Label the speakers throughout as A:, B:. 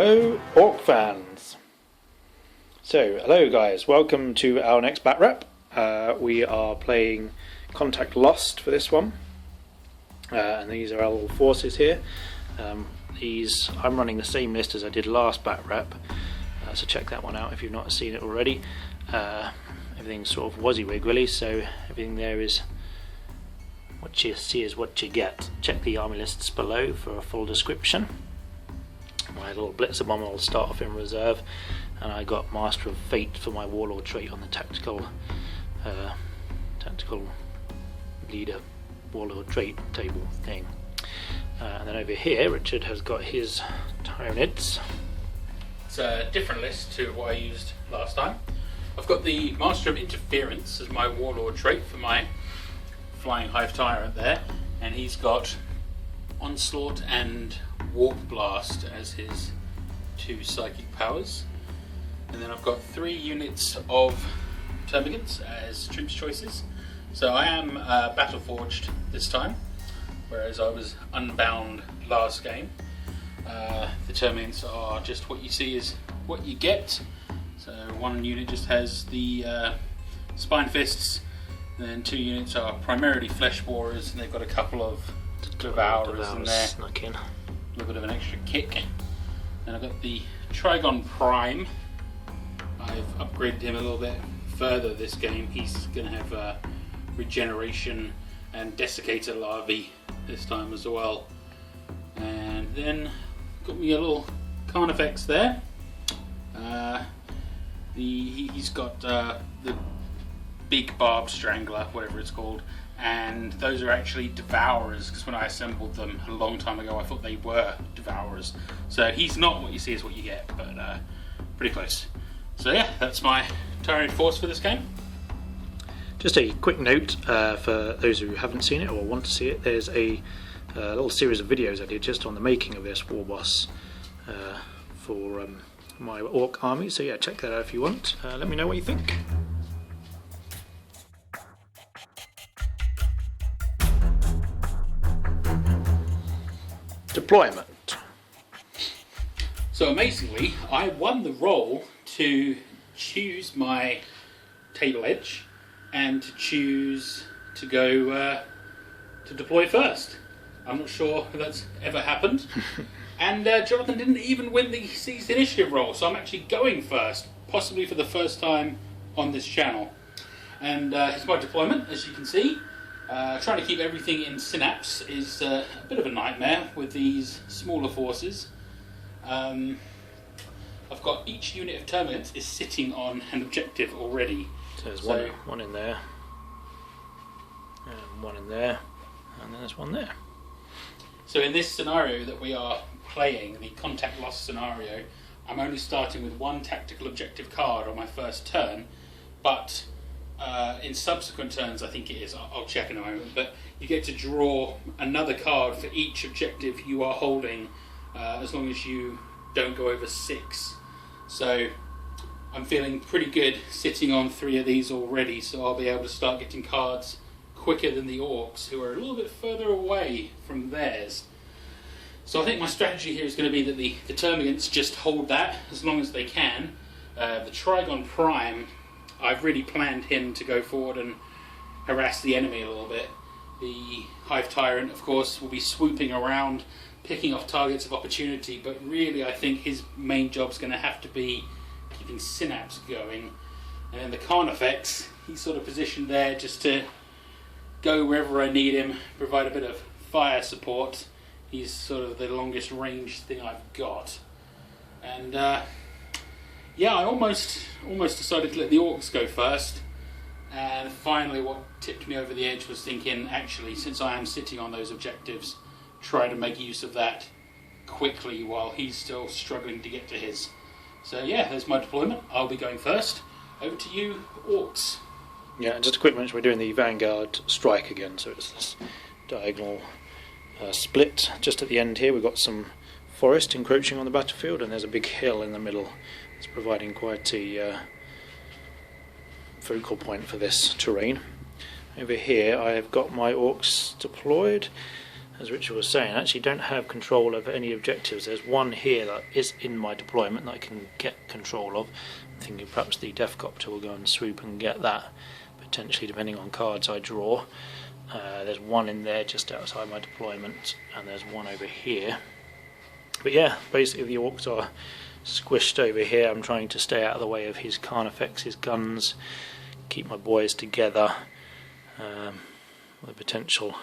A: Hello Ork fans! So hello guys, welcome to our next batrep. We are playing Contact Lost for this one, and these are our little forces here. I'm running the same list as I did last batrep, so check that one out if you've not seen it already. Everything's sort of wozzy-wiggly, so everything there is what you see is what you get. Check the army lists below for a full description. My little blitzer bomber will start off in reserve, and I got Master of Fate for my warlord trait on the tactical leader warlord trait table thing. And then over here Richard has got his Tyranids.
B: It's a different list to what I used last time. I've got the Master of Interference as my warlord trait for my flying Hive Tyrant there, and he's got Onslaught and Warp Blast as his two psychic powers. And then I've got 3 units of Termagants as troops choices. So I am battle forged this time, whereas I was unbound last game. The Termagants are just what you see is what you get. So one unit just has the Spinefists, and then 2 units are primarily Fleshborers, and they've got a couple of Devourers in there.
A: Snuck in.
B: A little bit of an extra kick. And I've got the Trygon Prime. I've upgraded him a little bit further this game. He's going to have Regeneration and Desiccator Larvae this time as well. And then got me a little Carnifex there. He's got the big barb strangler, whatever it's called, and those are actually Devourers, because when I assembled them a long time ago I thought they were Devourers. So he's not what you see is what you get, but pretty close. So yeah, that's my Tyranid force for this game.
A: Just a quick note for those who haven't seen it or want to see it, there's a little series of videos I did just on the making of this Warboss for my Ork army, so yeah, check that out if you want. Let me know what you think. Deployment.
B: So amazingly, I won the role to choose my table edge and to choose to go to deploy first. I'm not sure if that's ever happened. And Jonathan didn't even win the seized initiative role, so I'm actually going first, possibly for the first time on this channel. And here's my deployment, as you can see. Trying to keep everything in synapse is a bit of a nightmare with these smaller forces. I've got each unit of Termagants is sitting on an objective already.
A: So there's one in there, and one in there, and then there's one there.
B: So in this scenario that we are playing, the Contact Lost scenario, I'm only starting with 1 tactical objective card on my first turn, but in subsequent turns, I think it is, I'll check in a moment, but you get to draw another card for each objective you are holding, as long as you don't go over 6. So I'm feeling pretty good sitting on 3 of these already, so I'll be able to start getting cards quicker than the Orks, who are a little bit further away from theirs. So I think my strategy here is going to be that the Termagants just hold that as long as they can. The Trygon Prime, I've really planned him to go forward and harass the enemy a little bit. The Hive Tyrant, of course, will be swooping around, picking off targets of opportunity, but really I think his main job's going to have to be keeping synapse going. And then the Carnifex, he's sort of positioned there just to go wherever I need him, provide a bit of fire support. He's sort of the longest range thing I've got. And yeah, I almost decided to let the Orks go first, and finally what tipped me over the edge was thinking, actually, since I am sitting on those objectives, try to make use of that quickly while he's still struggling to get to his. So yeah, there's my deployment. I'll be going first. Over to you, Orks.
A: Yeah, and just a quick mention, we're doing the Vanguard strike again, so it's this diagonal split. Just at the end here we've got some forest encroaching on the battlefield, and there's a big hill in the middle. It's providing quite a focal point for this terrain. Over here I have got my Orks deployed, as Richard was saying, I actually don't have control over any objectives. There's one here that is in my deployment that I can get control of. I'm thinking perhaps the Deathcopter will go and swoop and get that, potentially, depending on cards I draw. There's one in there just outside my deployment, and there's one over here. But yeah, basically the Orks are squished over here. I'm trying to stay out of the way of his Carnifex, his guns, keep my boys together. The potential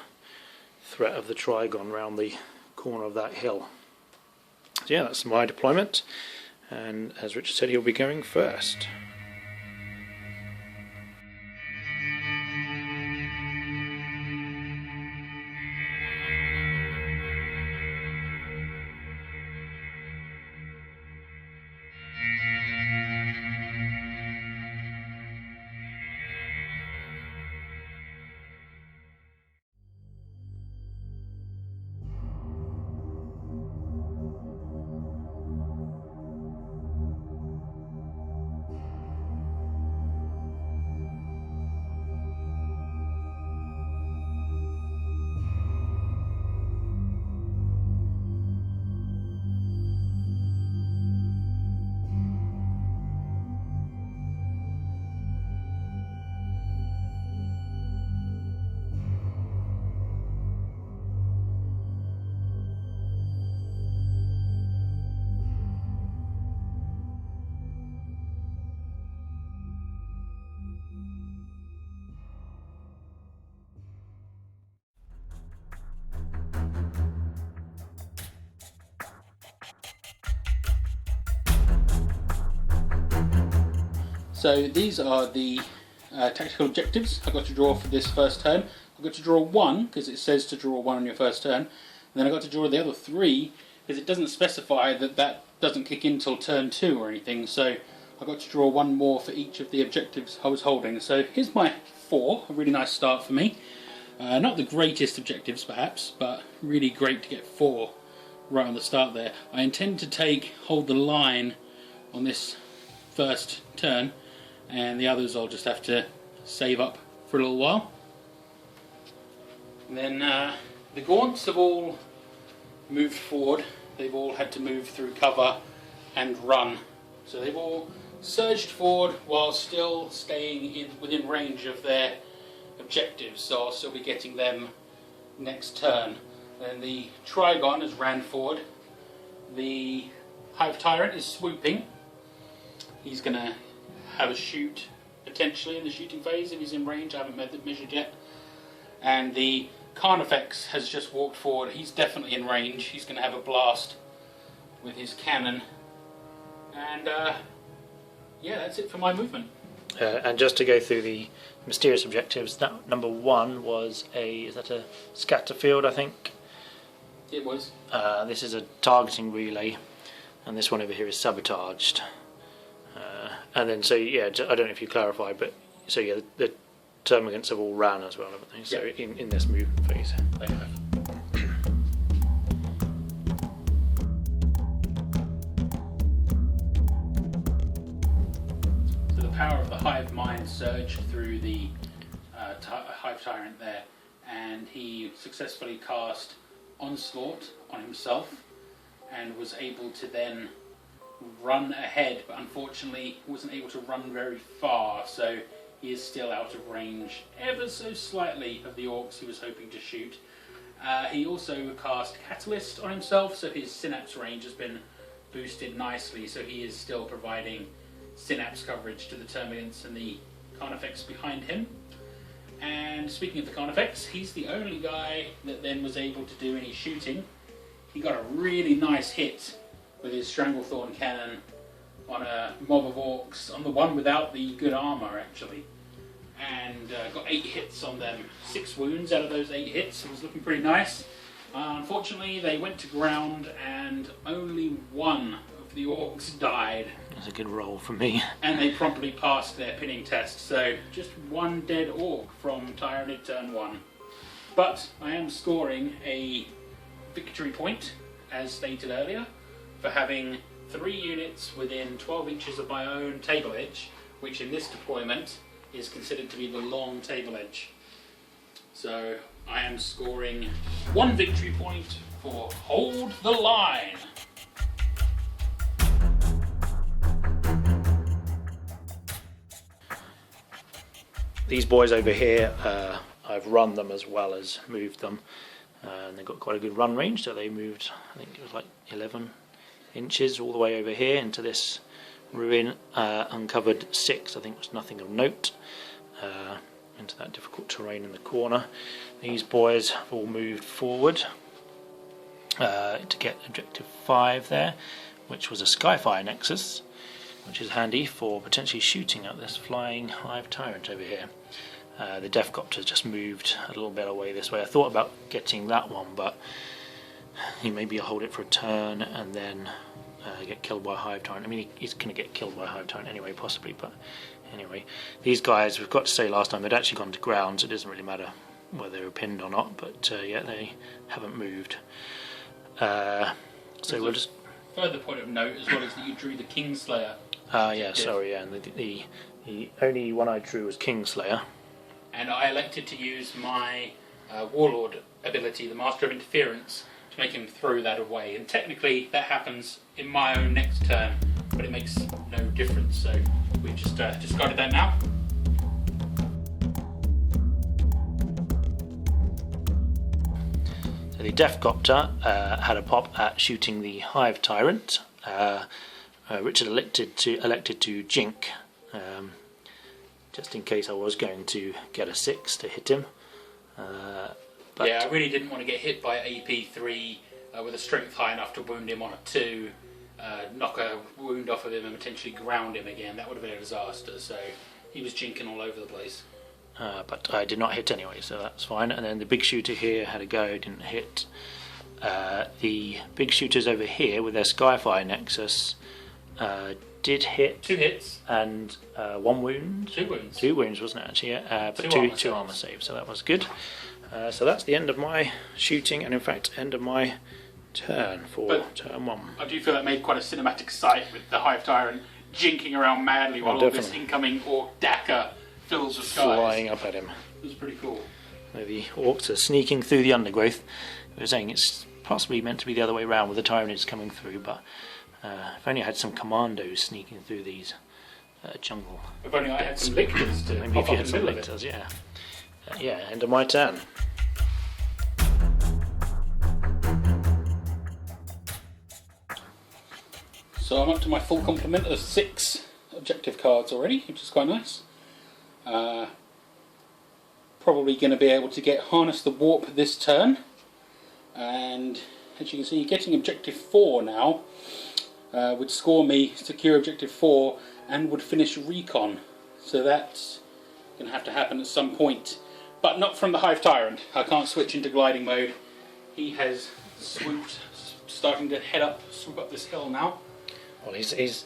A: threat of the Trygon round the corner of that hill. So yeah, that's my deployment, and as Richard said, he'll be going first.
B: So these are the tactical objectives I've got to draw for this first turn. I've got to draw one because it says to draw one on your first turn, and then I've got to draw the other three because it doesn't specify that doesn't kick in until turn 2 or anything. So I've got to draw one more for each of the objectives I was holding. So here's my 4, a really nice start for me. Not the greatest objectives perhaps, but really great to get 4 right on the start there. I intend to hold the line on this first turn, and the others I'll just have to save up for a little while. And then the Gaunts have all moved forward. They've all had to move through cover and run. So they've all surged forward while still staying within range of their objectives. So I'll still be getting them next turn. And the Trygon has ran forward. The Hive Tyrant is swooping. He's going to have a shoot potentially in the shooting phase if he's in range. I haven't measured yet. And the Carnifex has just walked forward. He's definitely in range. He's going to have a blast with his cannon. And yeah, that's it for my movement.
A: And just to go through the mysterious objectives, that number 1 was is that a scatter field, I think?
B: It was.
A: This is a targeting relay, and this one over here is sabotaged. And then, so yeah, I don't know if you clarified, but so yeah, the Termagants have all ran as well, haven't they? So
B: yep.
A: in this movement phase, they have.
B: So the power of the Hive Mind surged through the Hive Tyrant there, and he successfully cast Onslaught on himself, and was able to then run ahead, but unfortunately wasn't able to run very far, so he is still out of range ever so slightly of the Orks he was hoping to shoot. He also cast Catalyst on himself, so his synapse range has been boosted nicely, so he is still providing synapse coverage to the Termagants and the Carnifex behind him. And speaking of the Carnifex, he's the only guy that then was able to do any shooting. He got a really nice hit with his Stranglethorn cannon on a mob of Orks, on the one without the good armour actually, and got 8 hits on them, 6 wounds out of those 8 hits. It was looking pretty nice. Unfortunately they went to ground and only one of the Orks died.
A: That's a good roll for me.
B: And they promptly passed their pinning test, so just 1 dead Ork from Tyranid turn 1. But I am scoring a victory point, as stated earlier, for having 3 units within 12 inches of my own table edge, which in this deployment is considered to be the long table edge. So I am scoring 1 victory point for Hold the Line.
A: These boys over here, I've run them as well as moved them, and they've got quite a good run range, so they moved, I think it was like 11 inches all the way over here into this ruin, uncovered 6, I think was nothing of note, into that difficult terrain in the corner. These boys have all moved forward to get objective 5 there, which was a Skyfire Nexus, which is handy for potentially shooting at this flying Hive Tyrant over here. The Deathcopter's just moved a little bit away this way. I thought about getting that one, but maybe I'll hold it for a turn and then get killed by a Hive Tyrant. I mean, he's going to get killed by a Hive Tyrant anyway, possibly, but anyway. These guys, we've got to say last time, they'd actually gone to ground, so it doesn't really matter whether they were pinned or not, but yeah, they haven't moved. So we'll just...
B: Further point of note as well is that you drew the Kingslayer.
A: Yeah, sorry, yeah, and the only one I drew was Kingslayer.
B: And I elected to use my Warlord ability, the Master of Interference, to make him throw that away. And technically that happens in my own next turn, but it makes no difference, so we just discarded that now.
A: So the Deathcopter had a pop at shooting the Hive Tyrant. Richard elected to jink, just in case I was going to get a 6 to hit him. But
B: yeah, I really didn't want to get hit by AP3 with a strength high enough to wound him on a 2, knock a wound off of him and potentially ground him again. That would have been a disaster, so he was jinking all over the place.
A: But I did not hit anyway, so that's fine. And then the big shooter here had a go, didn't hit. The big shooters over here with their Skyfire Nexus did hit.
B: 2 hits.
A: And 1 wound.
B: 2 wounds.
A: 2 wounds, wasn't it, actually? Yeah. But 2 armor saves, so that was good. So that's the end of my shooting, and in fact, end of my turn for turn 1.
B: I do feel that made quite a cinematic sight with the Hive Tyrant jinking around madly while all this incoming Ork Dakka fills the skies.
A: Flying up at him.
B: It was pretty cool.
A: So the Orks are sneaking through the undergrowth. We were saying it's possibly meant to be the other way around with the Tyranids coming through, but if only I had some commandos sneaking through these jungle.
B: If only I had some lictors to
A: maybe
B: pop
A: if you
B: up
A: had
B: in the
A: some
B: middle of
A: lictors,
B: it.
A: yeah. Yeah, end of my turn.
B: So I'm up to my full complement of 6 objective cards already, which is quite nice. Probably going to be able to get Harness the Warp this turn, and as you can see, getting objective 4 now would score me secure objective 4 and would finish recon, so that's going to have to happen at some point, but not from the Hive Tyrant. I can't switch into gliding mode. He has swooped, starting to swoop up this hill now.
A: Well, he's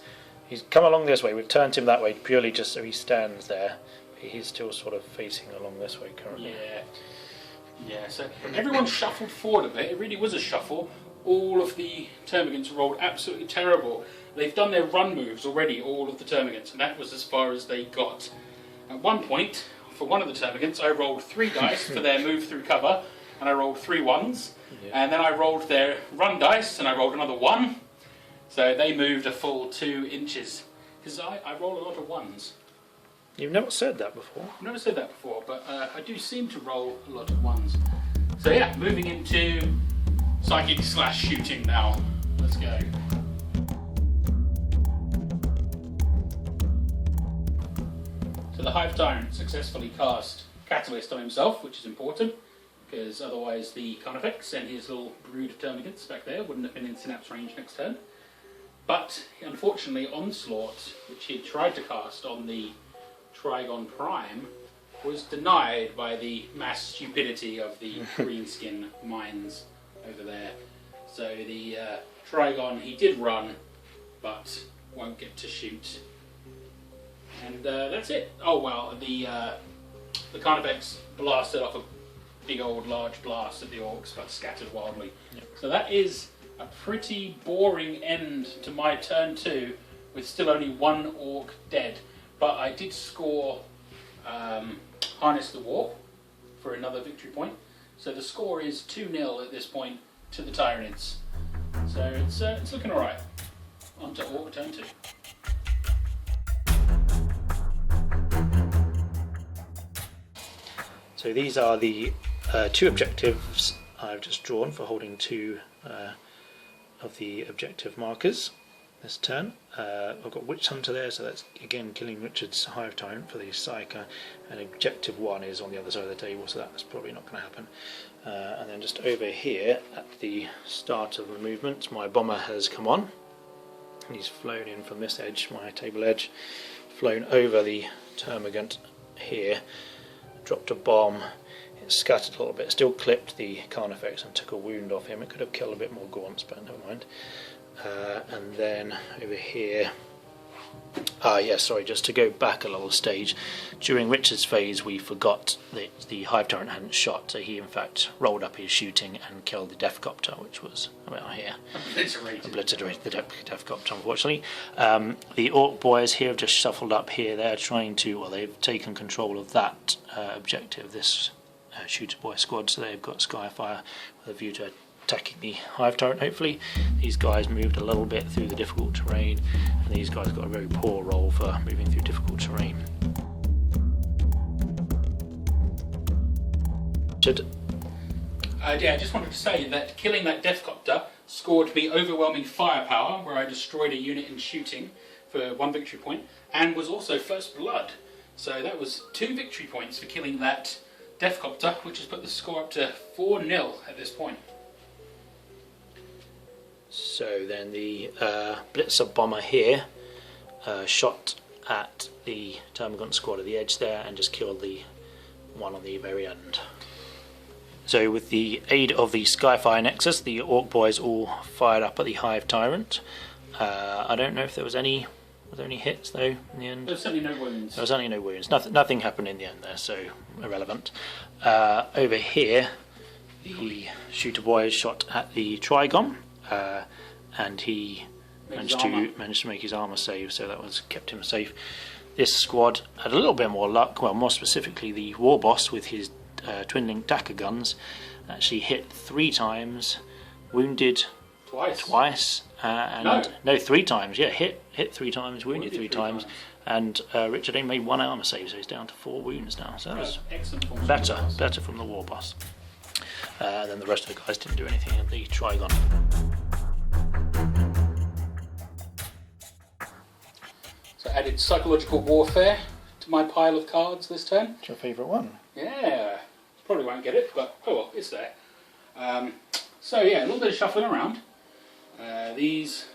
A: come along this way. We've turned him that way purely just so he stands there. He's still sort of facing along this way currently.
B: Yeah, so everyone shuffled forward a bit. It really was a shuffle. All of the Termagants rolled absolutely terrible. They've done their run moves already, all of the Termagants, and that was as far as they got. At one point, for one of the Termagants, I rolled 3 dice for their move through cover, and I rolled 3 1s. Yeah. And then I rolled their run dice, and I rolled another 1. So they moved a full 2 inches. Because I roll a lot of 1s.
A: You've never said that before.
B: I've never said that before, but I do seem to roll a lot of 1s. So yeah, moving into Psychic / Shooting now. Let's go. So the Hive Tyrant successfully cast Catalyst on himself, which is important, because otherwise the Carnifex and his little brood of Termagants back there wouldn't have been in Synapse range next turn. But unfortunately Onslaught, which he had tried to cast on the Trygon Prime, was denied by the mass stupidity of the greenskin mines over there. So the Trygon, he did run, but won't get to shoot. And that's it. Oh well, the Carnifex blasted off a big old large blast at the Orks, but scattered wildly. Yep. So that is a pretty boring end to my turn 2, with still only 1 Ork dead. But I did score Harness the Warp for another victory point. So the score is 2-0 at this point to the Tyranids. So it's looking alright. On to Ork turn 2.
A: So these are the 2 objectives I've just drawn for holding 2 of the objective markers this turn. I've got Witch Hunter there, so that's again killing Richard's Hive Tyrant for the Psyker, and objective 1 is on the other side of the table, so that's probably not going to happen. And then just over here at the start of the movement, my bomber has come on. He's flown in from this edge, my table edge, flown over the Termagant here, dropped a bomb. It scattered a little bit, still clipped the Carnifex and took a wound off him. It could have killed a bit more gaunts, but never mind. And then over here, just to go back a little stage, during Richard's phase we forgot that the Hive Tyrant hadn't shot, so he in fact rolled up his shooting and killed the Deathcopter, which was about here. Obliterated the Deathcopter, unfortunately. The Ork boys here have just shuffled up here. They're trying to, well, they've taken control of that objective, this shooter boy squad, so they've got Skyfire with a view to attacking the Hive Tyrant, hopefully. These guys moved a little bit through the difficult terrain, and these guys got a very poor roll for moving through difficult terrain.
B: I just wanted to say that killing that Deathcopter scored me overwhelming firepower, where I destroyed a unit in shooting for 1 victory point, and was also first blood. So that was 2 victory points for killing that Deathcopter, which has put the score up to 4-0 at this point.
A: So then the Blitzer bomber here shot at the Termagant squad at the edge there and just killed the one on the very end. So with the aid of the Skyfire Nexus, the Ork boys all fired up at the Hive Tyrant. I don't know if there was any hits though in the end.
B: There was certainly no wounds.
A: There was only no wounds. Nothing happened in the end there, so irrelevant. Over here, the shooter boy shot at the Trygon, and he managed to make his armor save, so that was kept him safe. This squad had a little bit more luck. Well, more specifically, the Warboss with his twin-link Dagger guns actually hit 3 times, wounded twice. No, 3 times. Yeah, hit 3 times, wounded 3 times, and Richard only made 1 armor save, so he's down to 4 wounds now. So that was better from the Warboss. And then the rest of the guys didn't do anything at the Trygon.
B: So I added Psychological Warfare to my pile of cards this turn.
A: What's your favourite one?
B: Yeah, probably won't get it, but oh well, it's there. So yeah, a little bit of shuffling around. These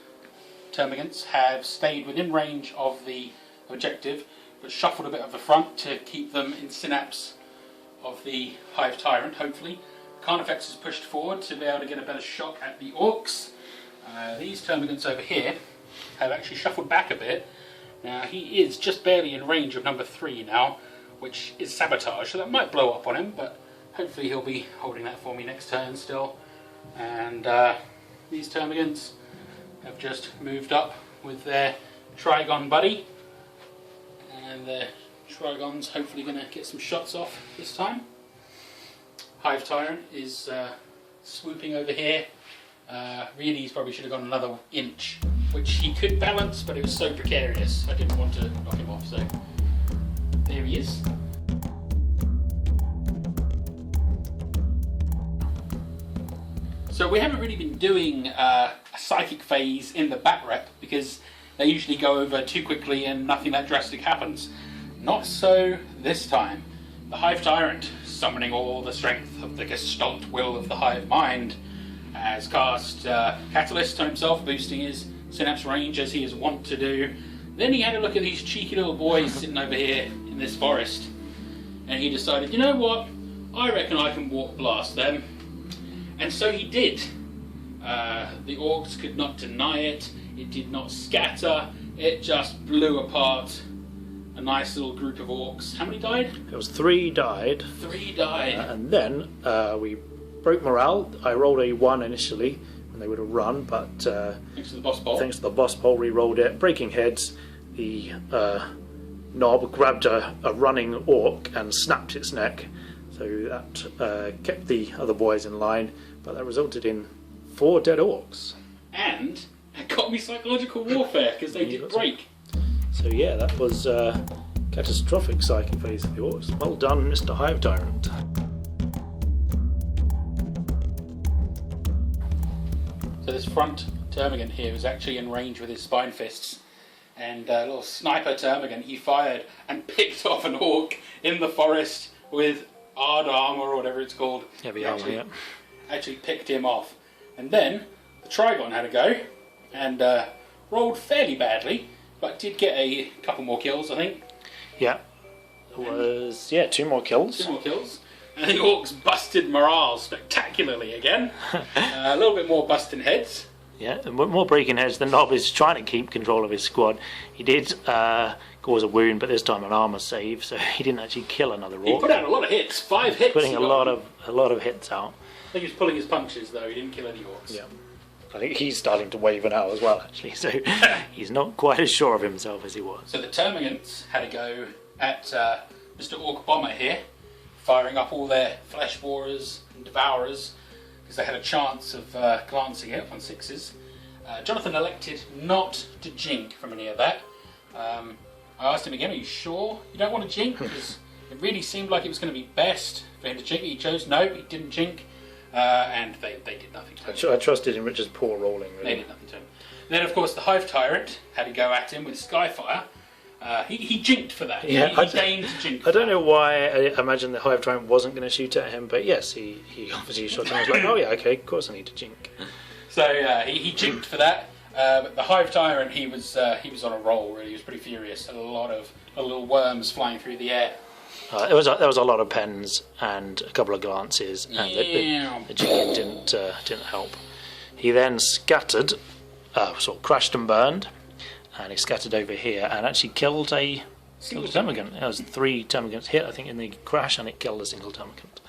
B: Termagants have stayed within range of the objective, but shuffled a bit of the front to keep them in synapse of the Hive Tyrant, hopefully. Carnifex is pushed forward to be able to get a better shot at the Orks. These Termagants over here have actually shuffled back a bit. Now he is just barely in range of number 3 now, which is Sabotage, so that might blow up on him, but hopefully he'll be holding that for me next turn still. And these Termagants have just moved up with their Trygon buddy, and the Trygon's hopefully going to get some shots off this time. Hive Tyrant is swooping over here. Really, he probably should have gone another inch, which he could balance, but it was so precarious I didn't want to knock him off, so there he is. So we haven't really been doing a psychic phase in the batrep because they usually go over too quickly and nothing that drastic happens. Not so this time. The Hive Tyrant, summoning all the strength of the Gestalt will of the Hive Mind, has cast Catalyst on himself, boosting his synapse range as he is wont to do. Then he had a look at these cheeky little boys sitting over here in this forest, and he decided, you know what, I reckon I can walk blast them. And so he did. The Orks could not deny it. It did not scatter. It just blew apart a nice little group of Orks. How many died?
A: There was 3 died.
B: 3 died.
A: And then we broke morale. I rolled a 1 initially, and they would have run, but
B: thanks to the boss pole.
A: Thanks to the boss pole, re-rolled it. Breaking heads, the knob grabbed a running Ork and snapped its neck. So that kept the other boys in line, but that resulted in 4 dead orcs.
B: And it got me psychological warfare because they did break.
A: So yeah, that was catastrophic psychic phase of the orcs. Well done, Mr. Hive Tyrant.
B: So this front Termagant here was actually in range with his Spinefists, and a little sniper Termagant he fired and picked off an orc in the forest with hard armour or whatever it's called.
A: Heavy armour, yeah.
B: Actually picked him off. And then the Trygon had a go and rolled fairly badly, but did get a couple more kills, I think.
A: Yeah, it was 2 more kills.
B: 2 more kills. And the orcs busted morale spectacularly again. A little bit more busting heads.
A: Yeah, and more breaking heads. The Knob is trying to keep control of his squad. He did cause a wound, but this time an armour save, so he didn't actually kill another orc.
B: He put out a lot of hits, 5 hits.
A: Putting a lot of hits out.
B: I think he was pulling his punches though. He didn't kill any orcs.
A: Yeah, I think he's starting to waver now as well, actually. So he's not quite as sure of himself as he was.
B: So the Termagants had a go at Mr. Ork Bomber here, firing up all their Fleshborers and Devourers because they had a chance of glancing it on 6s. Jonathan elected not to jink from any of that. I asked him again, are you sure you don't want to jink? Because it really seemed like it was going to be best for him to jink. He chose no, he didn't jink, and they did nothing to him.
A: I trusted in Richard's poor rolling, really.
B: They did nothing to him. Then, of course, the Hive Tyrant had to go at him with Skyfire. He jinked for that.
A: Yeah,
B: he deigned to jink.
A: I don't know why I imagined the Hive Tyrant wasn't going to shoot at him, but yes, he obviously shot him. I was like, oh yeah, okay, of course I need to jink.
B: So he jinked for that. But the Hive Tyrant, he was on a roll. Really, he was pretty furious. A lot of little worms flying through the air.
A: There was a lot of pens and a couple of glances, and the jinking didn't help. He then scattered, sort of crashed and burned. And he scattered over here and actually killed a Termagant. It was 3 Termagants hit, I think, in the crash, and it killed a single Termagant.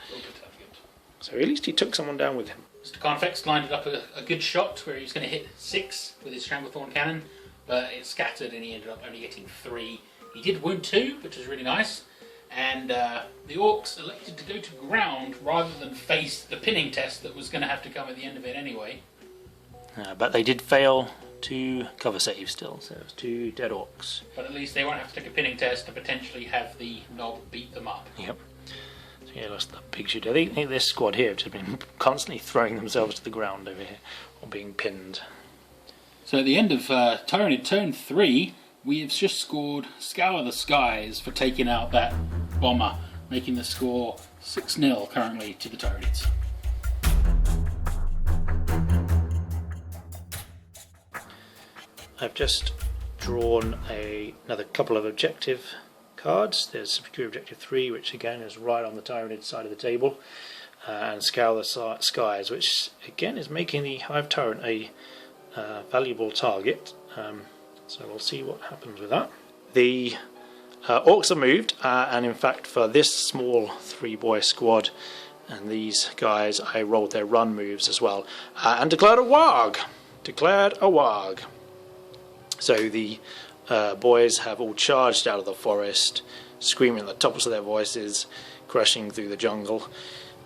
A: So at least he took someone down with him.
B: Mr. Carnifex lined up a good shot where he was going to hit 6 with his Stranglethorn cannon, but it scattered and he ended up only getting 3. He did wound 2, which was really nice, and the Orcs elected to go to ground rather than face the pinning test that was going to have to come at the end of it anyway.
A: But they did fail to cover save still, so it was 2 dead orcs.
B: But at least they won't have to take a pinning test to potentially have the Knob beat them up.
A: Yep. So yeah, that's the big shooter. I think this squad here have just been constantly throwing themselves to the ground over here, or being pinned.
B: So at the end of Tyranid turn 3, we have just scored Scour the Skies for taking out that bomber, making the score 6-0 currently to the Tyranids.
A: I've just drawn another couple of objective cards. There's Secure Objective 3, which again is right on the Tyranid side of the table, and Scour the Skies, which again is making the Hive Tyrant a valuable target. So we'll see what happens with that. The Orcs are moved, and in fact for this small 3-boy squad and these guys I rolled their run moves as well, and declared a waaagh. So the boys have all charged out of the forest, screaming at the tops of their voices, crashing through the jungle.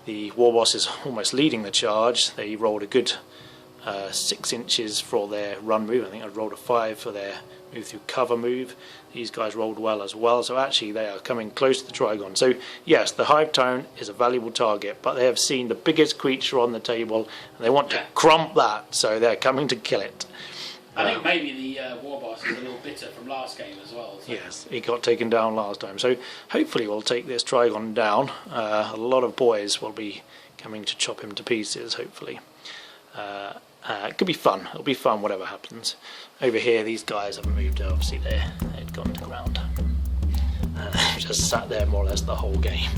A: The Warboss is almost leading the charge. They rolled a good 6 inches for their run move. I think I rolled a 5 for their move through cover move. These guys rolled well as well, so actually they are coming close to the Trygon. So yes, the Hive Tyrant is a valuable target, but they have seen the biggest creature on the table and they want to crump that, so they're coming to kill it.
B: I think maybe the Warboss is a little bitter from last game as well. So.
A: Yes, he got taken down last time, so hopefully we'll take this Trygon down. A lot of boys will be coming to chop him to pieces, hopefully. It could be fun. It'll be fun whatever happens. Over here these guys haven't moved, obviously they'd gone to ground. They've just sat there more or less the whole game.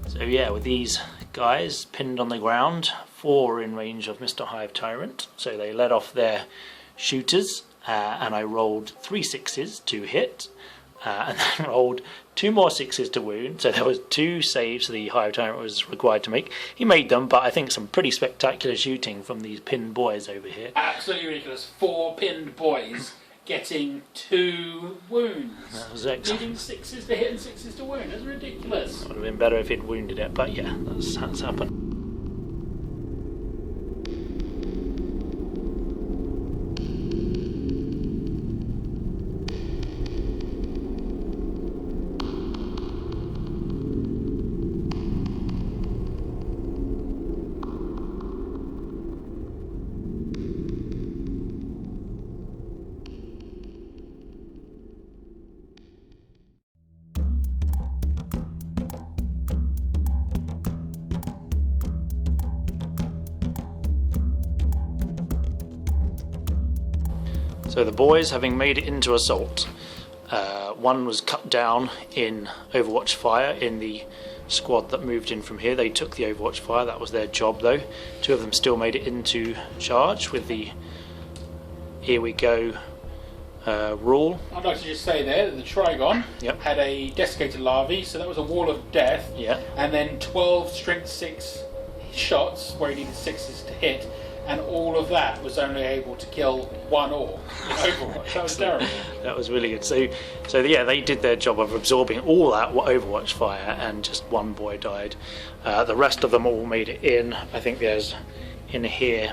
A: So yeah, with these guys pinned on the ground, 4 in range of Mr. Hive Tyrant, so they let off their shooters, and I rolled 3 6s to hit, and then rolled 2 more 6s to wound, so there was 2 saves the Hive Tyrant was required to make. He made them, but I think some pretty spectacular shooting from these pinned boys over here.
B: Absolutely ridiculous. 4 pinned boys getting 2 wounds.
A: That was excellent.
B: Needing 6s to hit and 6s to wound. That's ridiculous.
A: Would have been better if he'd wounded it, but yeah, that's happened. So the boys, having made it into Assault, one was cut down in Overwatch Fire in the squad that moved in from here. They took the Overwatch Fire, that was their job though. 2 of them still made it into Charge with the here we go rule.
B: I'd like to just say there that the Trygon
A: Yep.
B: had a Desiccator Larvae, so that was a wall of death,
A: Yeah.
B: and then 12 strength 6 shots where he needed 6s to hit, and all of that was only able to kill 1 Ork in Overwatch. That was terrible.
A: That was really good. So yeah, they did their job of absorbing all that Overwatch Fire, and just 1 boy died. The rest of them all made it in. I think there's in here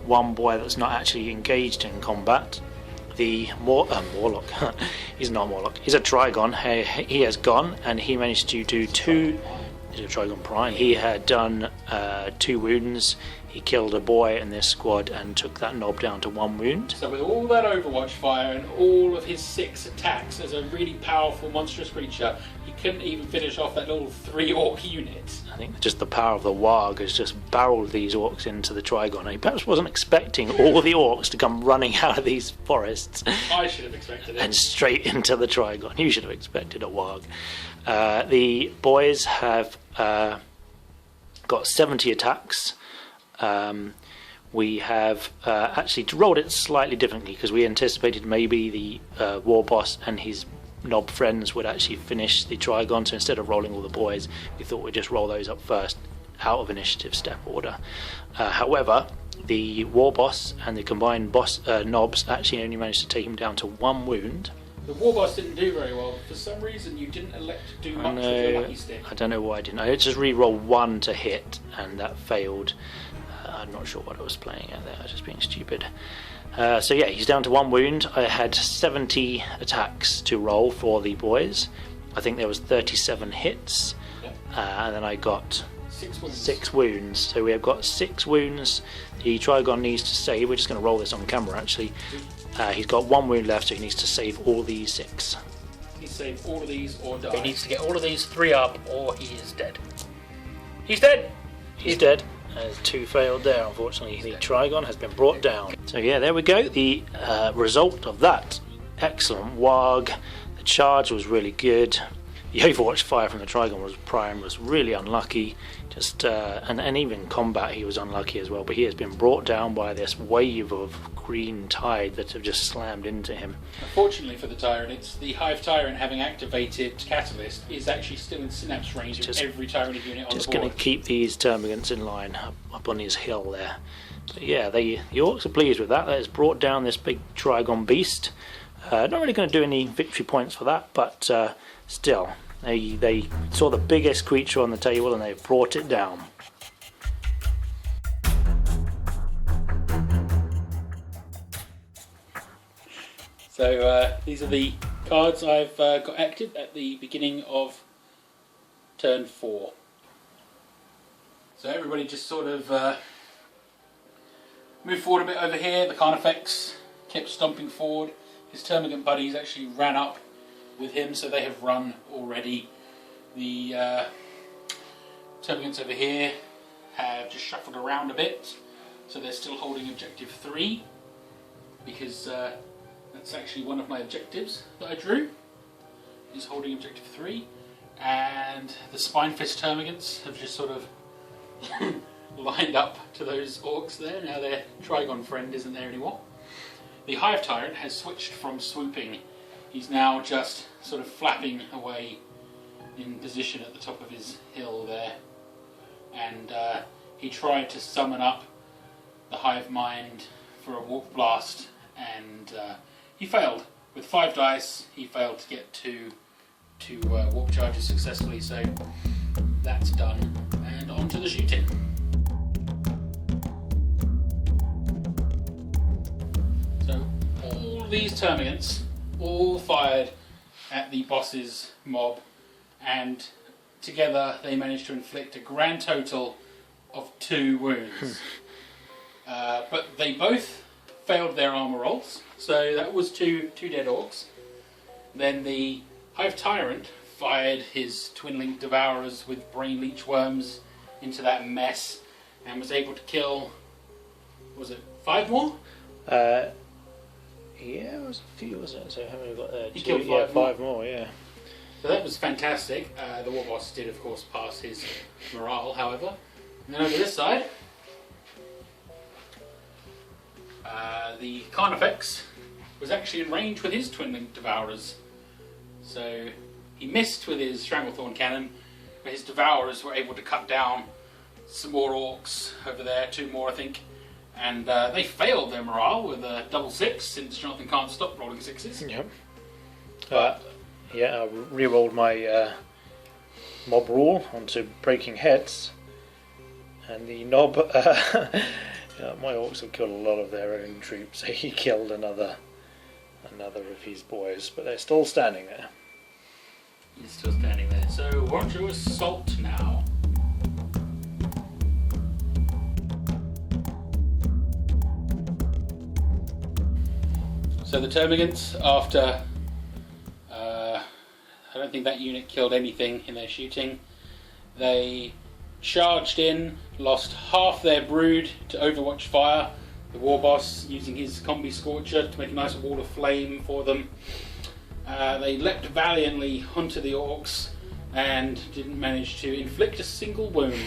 A: 1 boy that's not actually engaged in combat. The Morlock, he's not a Morlock, he's a Trygon. He has gone, and he managed to do 2. He's a Trygon Prime. He had done 2 wounds. He killed a boy in this squad and took that knob down to 1 wound.
B: So with all that Overwatch Fire and all of his 6 attacks as a really powerful monstrous creature, he couldn't even finish off that little 3 Ork unit.
A: I think just the power of the waaagh has just barreled these Orks into the Trygon. He perhaps wasn't expecting all the Orks to come running out of these forests
B: I should have expected it.
A: and straight into the Trygon. You should have expected a waaagh. The boys have got 70 attacks. We have actually rolled it slightly differently because we anticipated maybe the Warboss and his knob friends would actually finish the Trygon, so instead of rolling all the boys, we thought we'd just roll those up first out of initiative step order. However, the Warboss and the combined boss knobs actually only managed to take him down to 1 wound.
B: The Warboss didn't do very well. For some reason, you didn't elect to do much with your lucky stick.
A: I don't know why I didn't. I just re-roll 1 to hit, and that failed. I'm not sure what I was playing at there. I was just being stupid. So yeah, he's down to 1 wound. I had 70 attacks to roll for the boys. I think there was 37 hits, and then I got 6 wounds. So we have got 6 wounds. The Trygon needs to save. We're just going to roll this on camera actually. He's got 1 wound left, so he needs to save all these 6.
B: He saved all of these or die.
C: He needs to get all of these 3 up or he is dead. He's dead!
A: He's dead. 2 failed there, unfortunately. The Trygon has been brought down. So yeah, there we go. The result of that. Excellent waaagh. The charge was really good. The Overwatch Fire from the Trygon was really unlucky. Just and even combat he was unlucky as well. But he has been brought down by this wave of green tide that have just slammed into him.
B: Unfortunately for the Tyranids, the Hive Tyrant, having activated Catalyst, is actually still in synapse range of every Tyranid unit on the board.
A: Just going to keep these Termagants in line up on his hill there. But yeah, the Orks are pleased with that. That has brought down this big Trygon beast. Not really going to do any victory points for that, but still, they saw the biggest creature on the table and they brought it down.
B: So these are the cards I've got active at the beginning of turn 4. So everybody just sort of moved forward a bit over here. The Carnifex kept stomping forward. His Termagant buddies actually ran up with him, so they have run already. The Termagants over here have just shuffled around a bit, so they're still holding objective 3, because that's actually one of my objectives that I drew, is holding objective 3. And the Spinefist Termagants have just sort of lined up to those Orks there. Now their Trygon friend isn't there anymore. The Hive Tyrant has switched from swooping. He's now just sort of flapping away in position at the top of his hill there. And he tried to summon up the Hive Mind for a Warp Blast, and he failed. With 5 dice, he failed to get two warp charges successfully, so that's done. And on to the shooting. So all these Termagants all fired at the boss's mob, and together they managed to inflict a grand total of 2 wounds. But they both failed their armor rolls, so that was two dead orcs. Then the Hive Tyrant fired his twin-linked Devourers with Brainleech worms into that mess and was able to kill, was it 5 more?
A: Yeah, it was a few, wasn't it? So how many have we got there?
B: He
A: 2,
B: killed
A: yeah,
B: 5
A: 5 more, yeah.
B: So that was fantastic. The Warboss did, of course, pass his morale, however. And then over this side, the Carnifex was actually in range with his twin-linked Devourers. So he missed with his Stranglethorn cannon, but his Devourers were able to cut down some more Orks over there, 2 more I think. And they failed their morale with a double 6, since Jonathan can't stop rolling 6s.
A: Yep. Yeah, I re-rolled my mob rule onto breaking heads, and the knob, my orcs have killed a lot of their own troops, so he killed another of his boys, but they're still standing there.
B: He's still standing there. So we're on to Assault now. So the Termagants, after I don't think that unit killed anything in their shooting, they charged in, lost half their brood to Overwatch fire, the Warboss using his combi scorcher to make a nice wall of flame for them. They leapt valiantly onto the Orks and didn't manage to inflict a single wound.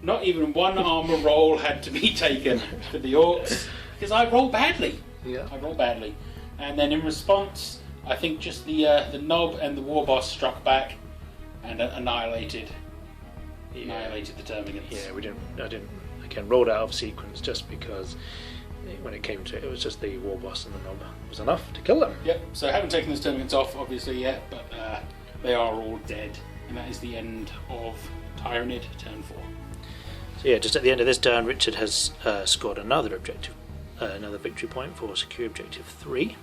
B: Not even one armor roll had to be taken for the Orks, because I roll badly.
A: Yeah.
B: I roll badly. And then in response, I think just the Knob and the Warboss struck back and annihilated the Termagants.
A: Yeah, I didn't again rolled out of sequence just because when it came to it, it was just the Warboss and the Knob was enough to kill them.
B: Yep. So I haven't taken those Termagants off obviously yet, but they are all dead, and that is the end of Tyranid turn 4.
A: So yeah, just at the end of this turn, Richard has scored another objective, another victory point for secure objective 3.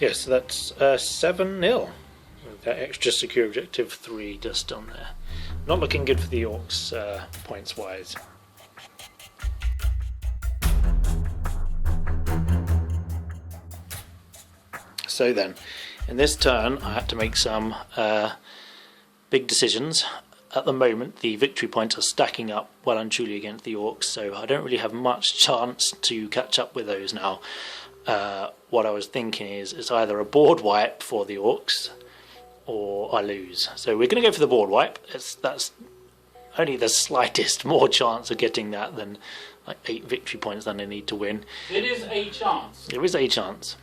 A: Yes, so that's 7-0. With that extra secure objective 3 just on there. Not looking good for the Orks points wise. So then, in this turn, I had to make some big decisions. At the moment, the victory points are stacking up well and truly against the Orks, so I don't really have much chance to catch up with those now. What I was thinking is it's either a board wipe for the Orks or I lose. So we're going to go for the board wipe. That's only the slightest more chance of getting that than like 8 victory points than I need to win.
B: It is a chance.
A: There is a chance.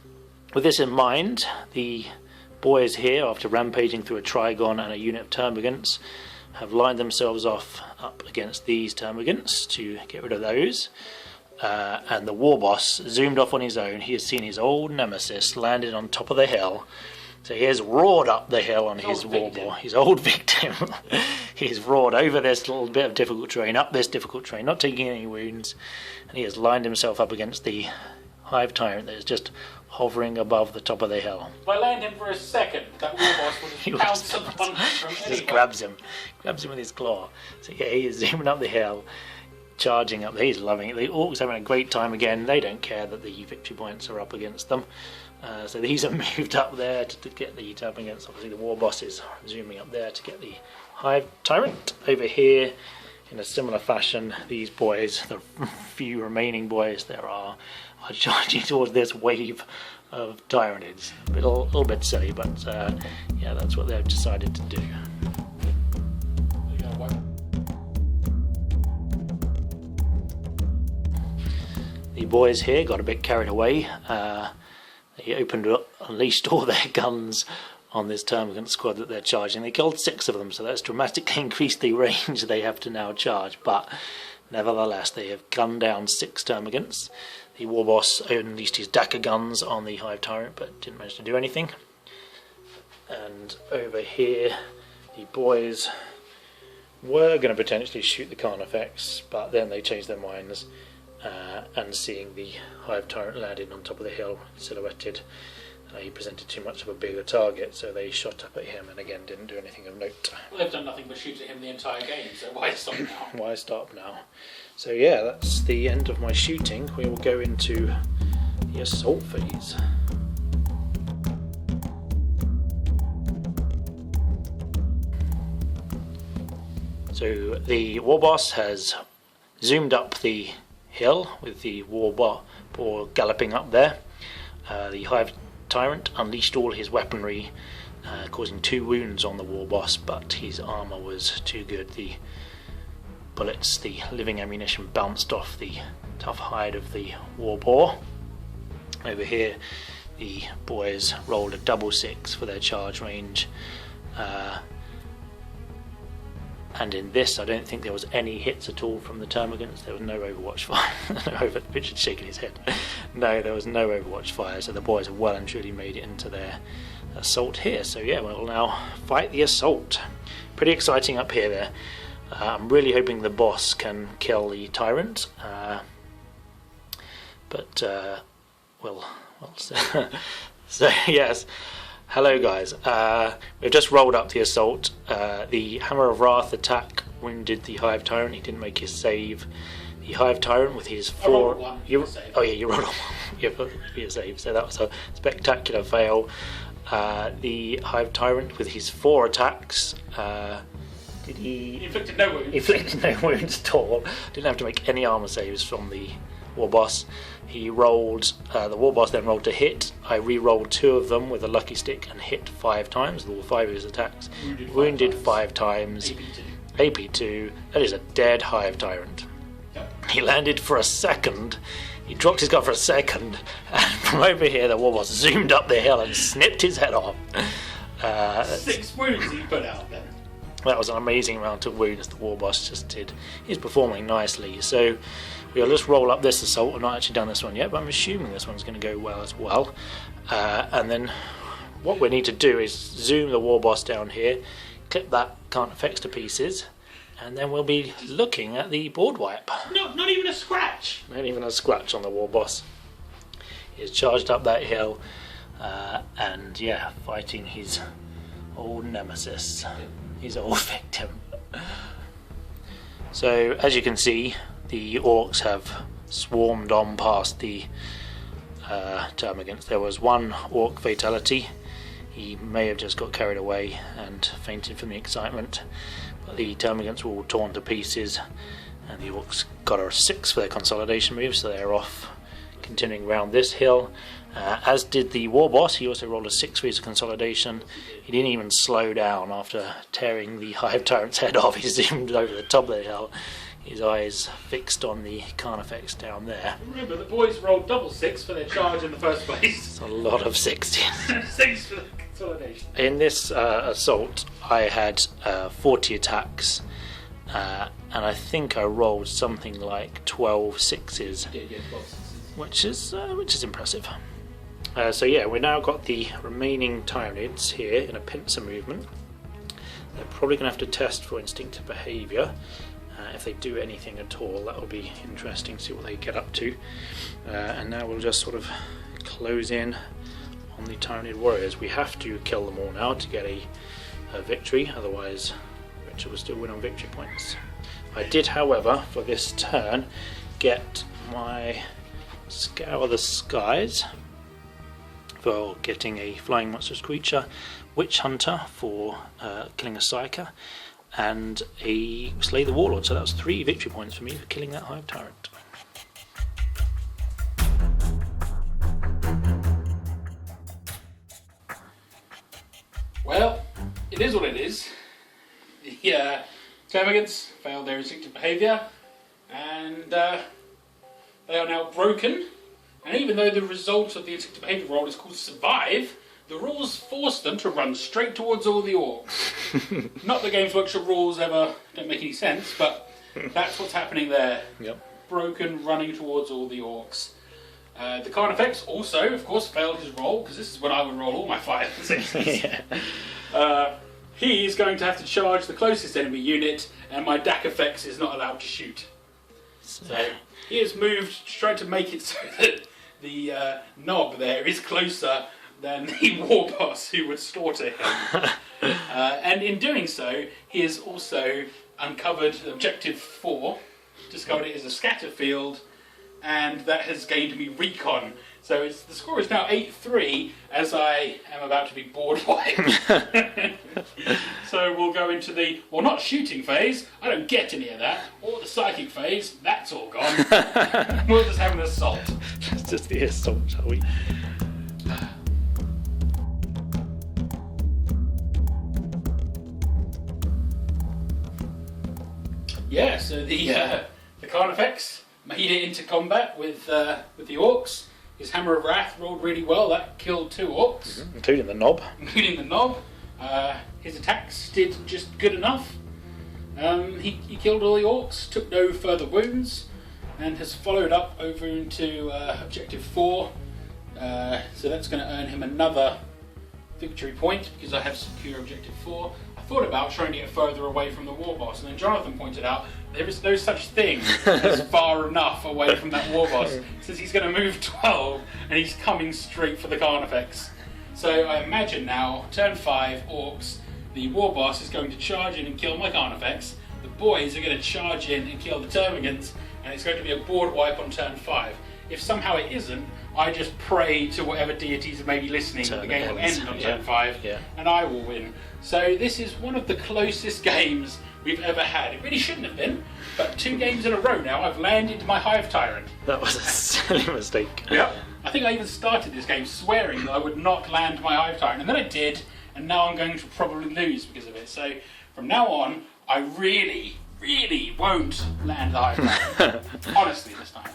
A: With this in mind, the boys here, after rampaging through a Trygon and a unit of Termagants, have lined themselves off up against these Termagants to get rid of those. And the Warboss zoomed off on his own. He has seen his old nemesis landed on top of the hill. So he has roared up the hill on his Warboss, his old victim. He's roared over this little bit of difficult terrain, up this difficult terrain, not taking any wounds. And he has lined himself up against the Hive Tyrant that is just hovering above the top of the hill.
B: If I land him for a second, that Warboss would have pounced upon him from anywhere.
A: Just grabs him with his claw. So yeah, he is zooming up the hill, charging up. He's loving it. The Orcs having a great time again. They don't care that the victory points are up against them. So these are moved up there to get the Termagants. Obviously the Warboss is zooming up there to get the Hive Tyrant. Over here, in a similar fashion, these boys, the few remaining boys there are charging towards this wave of Tyranids. A little bit silly, but yeah, that's what they've decided to do. The boys here got a bit carried away. They unleashed all their guns on this Termagant squad that they're charging. They killed 6 of them, so that's dramatically increased the range they have to now charge. But nevertheless, they have gunned down 6 Termagants. The Warboss unleashed his Daka guns on the Hive Tyrant, but didn't manage to do anything. And over here, the boys were going to potentially shoot the Carnifex, but then they changed their minds, and seeing the Hive Tyrant landing on top of the hill, silhouetted, he presented too much of a bigger target, so they shot up at him and again didn't do anything of note.
B: Well, they've done nothing but shoot at him the entire game, so why stop now?
A: Why stop now? So yeah, that's the end of my shooting. We will go into the assault phase. So the Warboss has zoomed up the hill with the Warboss galloping up there. The Hive Tyrant unleashed all his weaponry, causing 2 wounds on the Warboss, but his armour was too good. The bullets, the living ammunition, bounced off the tough hide of the Warboss. Over here, the boys rolled a double 6 for their charge range. And in this, I don't think there was any hits at all from the Termagants. There was no Overwatch fire. Richard's shaking his head. No, there was no Overwatch fire, so the boys have well and truly made it into their assault here. So yeah, we'll now fight the assault. Pretty exciting up here there. I'm really hoping the boss can kill the Tyrant. So yes. Hello guys, we've just rolled up the assault. The Hammer of Wrath attack wounded the Hive Tyrant. He didn't make his save. The Hive Tyrant with his 4...
B: I rolled one.
A: You rolled on 1. You put your save, so that was a spectacular fail. The Hive Tyrant with his 4 attacks. He
B: inflicted no wounds.
A: Inflicted no wounds at all. Didn't have to make any armor saves from the Warboss. He rolled, the Warboss then rolled to hit. I re-rolled 2 of them with a lucky stick and hit 5 times with all 5 of his attacks. Wounded 5 times. AP2. That is a dead Hive Tyrant. Yep. He landed for a second. He dropped his gun for a second, and from over here the Warboss zoomed up the hill and snipped his head off.
B: 6 wounds he put out then.
A: That was an amazing amount of wounds the Warboss just did. He's performing nicely. So we'll just roll up this assault. I've not actually done this one yet, but I'm assuming this one's going to go well as well. And then what we need to do is zoom the Warboss down here, clip that Carnifex to pieces, and then we'll be looking at the board wipe.
B: No, not even a scratch.
A: Not even a scratch on the Warboss. He's charged up that hill, and yeah, fighting his old nemesis, his old victim. So as you can see, the Orks have swarmed on past the Termagants. There was 1 Ork fatality. He may have just got carried away and fainted from the excitement, but the Termagants were all torn to pieces, and the Orks got a 6 for their consolidation move, so they're off continuing round this hill. As did the Warboss. He also rolled a 6 for his consolidation. He didn't even slow down after tearing the Hive Tyrant's head off. He zoomed over the top of the hill, his eyes fixed on the Carnifex down there.
B: Remember, the boys rolled double 6 for their charge in the first place.
A: It's a lot of 6s.
B: 6 for the consolidation.
A: In this assault, I had 40 attacks, and I think I rolled something like 12 6s.
B: Yeah, 12 6s.
A: Which is impressive. So yeah, we've now got the remaining Tyranids here in a pincer movement. They're probably going to have to test for instinctive behaviour. If they do anything at all, that will be interesting to see what they get up to. And now we'll just sort of close in on the Tyranid warriors. We have to kill them all now to get a victory, otherwise Richard will still win on victory points. I did, however, for this turn, get my Scour the Skies for getting a flying monstrous creature, Witch Hunter for killing a Psyker, and a Slay the Warlord. So that was 3 victory points for me for killing that Hive Tyrant.
B: Well, it is what it is. The Termagants failed their instinctive behaviour, and they are now broken. And even though the result of the instinctive behaviour roll is called Survive, the rules force them to run straight towards all the Orks. Not the Games Workshop rules ever don't make any sense, but that's what's happening there.
A: Yep.
B: Broken, running towards all the Orks. The Carnifex also, of course, failed his roll, because this is when I would roll all my 5 and 6s. He is going to have to charge the closest enemy unit, and my Dakafex is not allowed to shoot. So he has moved, trying to make it so that the Nog there is closer than the Warboss who would slaughter him. And in doing so, he has also uncovered Objective 4, discovered it as a scatter field, and that has gained me Recon. So the score is now 8-3, as I am about to be board wiped. So we'll go into the, well, not shooting phase, I don't get any of that, or the psychic phase, that's all gone. We'll just have an assault.
A: It's just the assault, shall we?
B: Yeah, so the Carnifex made it into combat with the Orks. His Hammer of Wrath rolled really well. That killed 2 Orks.
A: Including the knob.
B: Including the knob. His attacks did just good enough. He killed all the Orks, took no further wounds, and has followed up over into Objective 4. So that's going to earn him another victory point, because I have secure Objective 4. I thought about trying to get further away from the Warboss, and then Jonathan pointed out there is no such thing as far enough away from that Warboss, since he's going to move 12 and he's coming straight for the Carnifex. So I imagine now, turn 5, Orks, the Warboss is going to charge in and kill my Carnifex, the boys are going to charge in and kill the Termagants, and it's going to be a board wipe on turn 5. If somehow it isn't, I just pray to whatever deities may be listening that the game will end on turn 5, and I will win. So this is one of the closest games we've ever had. It really shouldn't have been, but 2 games in a row now I've landed my Hive Tyrant.
A: That was a silly mistake.
B: Yep. I think I even started this game swearing that I would not land my Hive Tyrant, and then I did, and now I'm going to probably lose because of it. So from now on, I really, really won't land the Hive Tyrant. Honestly, this time.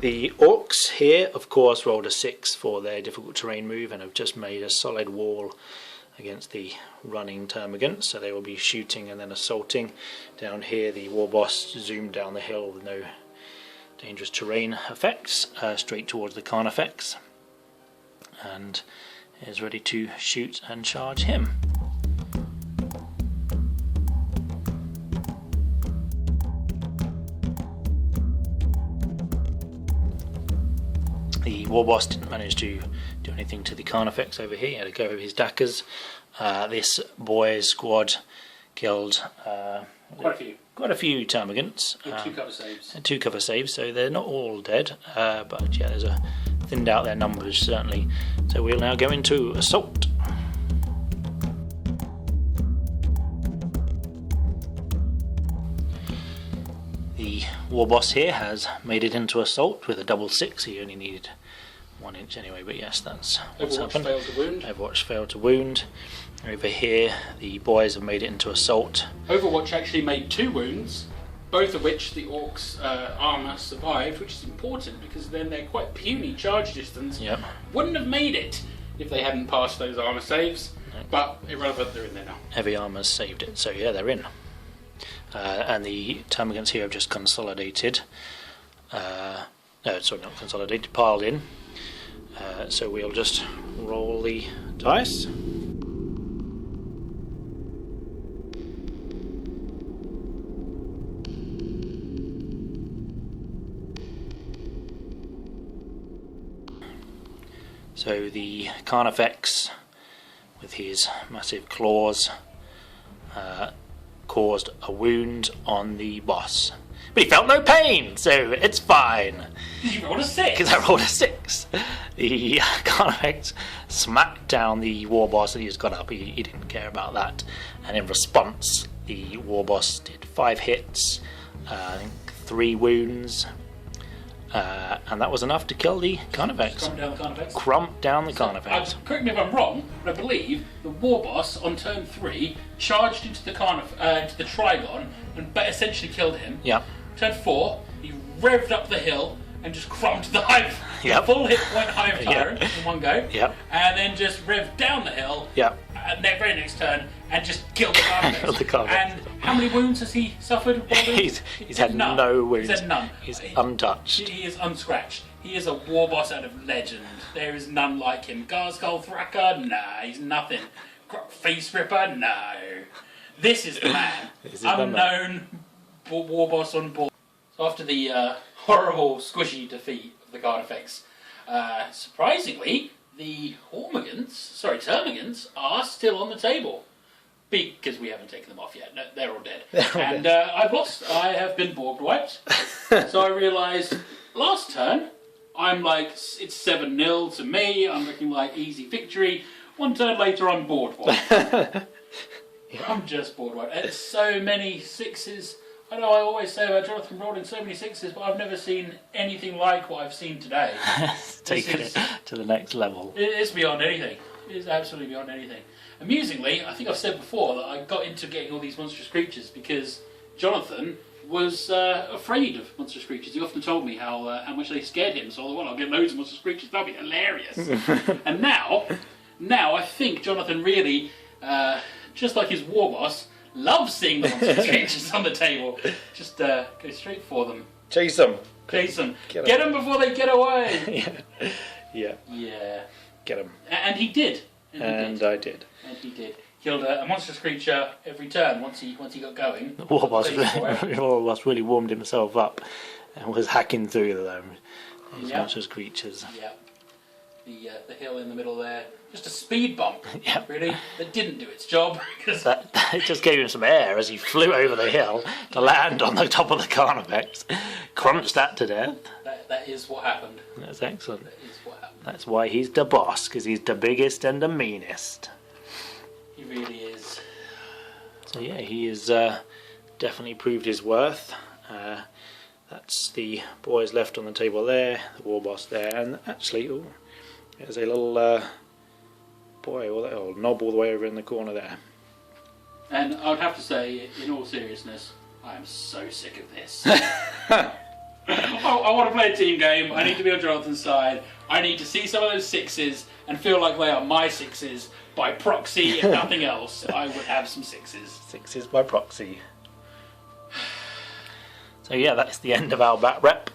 A: The Orks here, of course, rolled a 6 for their difficult terrain move and have just made a solid wall against the running Termagants, so they will be shooting and then assaulting. Down here the Warboss zoomed down the hill with no dangerous terrain effects, straight towards the Carnifex, and is ready to shoot and charge him. The Warboss didn't manage to do anything to the Carnifex over here. He had to go over his Dackers. This boys' squad killed quite a few Termagants.
B: 2 cover saves.
A: 2 cover saves, so they're not all dead. But yeah, there's a thinned out their numbers certainly. So we'll now go into assault. The Warboss here has made it into assault with a double 6. He only needed 1 inch anyway, but yes, that's what's
B: Overwatch
A: happened.
B: failed to wound.
A: Overwatch failed to wound. Over here, the boys have made it into assault.
B: Overwatch actually made 2 wounds, both of which the Orcs' armour survived, which is important because then they're quite puny charge distance.
A: Yep.
B: Wouldn't have made it if they hadn't passed those armour saves, but irrelevant, they're in there now.
A: Heavy armour's saved it, so yeah, they're in. And the Termagants here have just consolidated. No, sorry, not consolidated, piled in. So we'll just roll the dice. So the Carnifex, with his massive claws, caused a wound on the boss. But he felt no pain, so it's fine.
B: You rolled a 6!
A: Because I rolled a 6. The Carnifex smacked down the Warboss and he just got up. He didn't care about that. And in response, the Warboss did 5 hits, I think 3 wounds. And that was enough to kill the Carnifex.
B: Crump down the Carnifex.
A: Crump down the Carnifex.
B: Correct me if I'm wrong, but I believe the Warboss on turn 3 charged into the into the Trygon and essentially killed him.
A: Yep.
B: Turn 4, he revved up the hill and just crumped the Hive.
A: Yep.
B: Full hit point Hive Tyrant in one go.
A: Yep.
B: And then just revved down the hill.
A: Yep.
B: and the very next turn and just kill the Carnifex.
C: The Carnifex.
B: And how many wounds has he suffered?
C: He's had
B: none.
C: no wounds.
B: He's had none.
C: He's untouched.
B: He is unscratched. He is a Warboss out of legend. There is none like him. Garskull Thracker? Nah, he's nothing. Face Ripper? No. This is the man. Unknown Warboss on board. So after the horrible, squishy defeat of the Carnifex, surprisingly, the Termagants are still on the table. Because we haven't taken them off yet. No, they're all dead. And I've lost. I have been board wiped. So I realised last turn, I'm like, it's 7-0 to me. I'm looking like easy victory. One turn later, I'm board wiped. I'm just board wiped. It's so many sixes. I know I always say about Jonathan rolling so many sixes, but I've never seen anything like what I've seen today.
C: Taking it to the next level.
B: It's beyond anything. It is absolutely beyond anything. Amusingly, I think I've said before that I got into getting all these monstrous creatures because Jonathan was afraid of monstrous creatures. He often told me how much they scared him, so I thought, well, I'll get loads of monstrous creatures, that'll be hilarious. And now I think Jonathan really, just like his Warboss, loves seeing the monstrous creatures on the table. Just go straight for them.
A: Chase them.
B: Chase them. Get them before they get away.
A: Yeah. Get them.
B: And he did.
A: I did.
B: And he did. Killed a monstrous creature every turn once he got going.
C: Warboss really warmed himself up and was hacking through them. These monstrous creatures.
B: Yeah. The hill in the middle there. Just a speed bump, really, that didn't do its job.
C: It just gave him some air as he flew over the hill to land on the top of the Carnifex. Crunched that to death.
B: That is what happened.
C: That's excellent.
B: That is what happened.
C: That's why he's the boss, because he's the biggest and the meanest.
B: He really is.
C: So yeah, he has definitely proved his worth. That's the boys left on the table there, the Warboss there, and actually, there's a little little knob all the way over in the corner there.
B: And I would have to say, in all seriousness, I am so sick of this. I want to play a team game. I need to be on Jonathan's side. I need to see some of those sixes and feel like they are my sixes by proxy, if nothing else. I would have some sixes.
C: Sixes by proxy. So yeah, that's the end of our bat rep.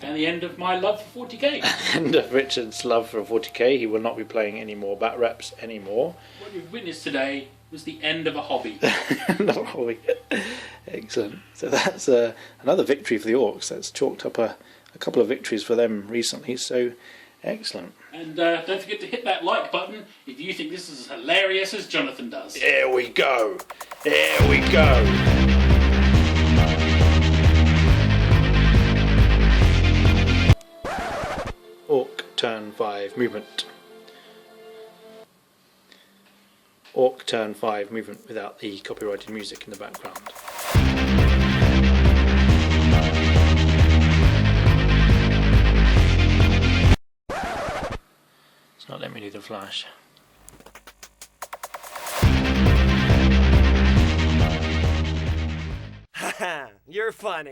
B: And the end of my love for 40k.
A: End of Richard's love for 40k. He will not be playing any more bat reps anymore.
B: What you've witnessed today was the end of a hobby.
A: Not a hobby. Excellent. So that's another victory for the Orks. That's chalked up a couple of victories for them recently. So excellent.
B: And don't forget to hit that like button if you think this is as hilarious as Jonathan does.
A: Here we go. Here we go. Ork turn 5 movement. Ork turn 5 movement without the copyrighted music in the background.
C: It's not letting me do the flash.
D: Haha, you're funny.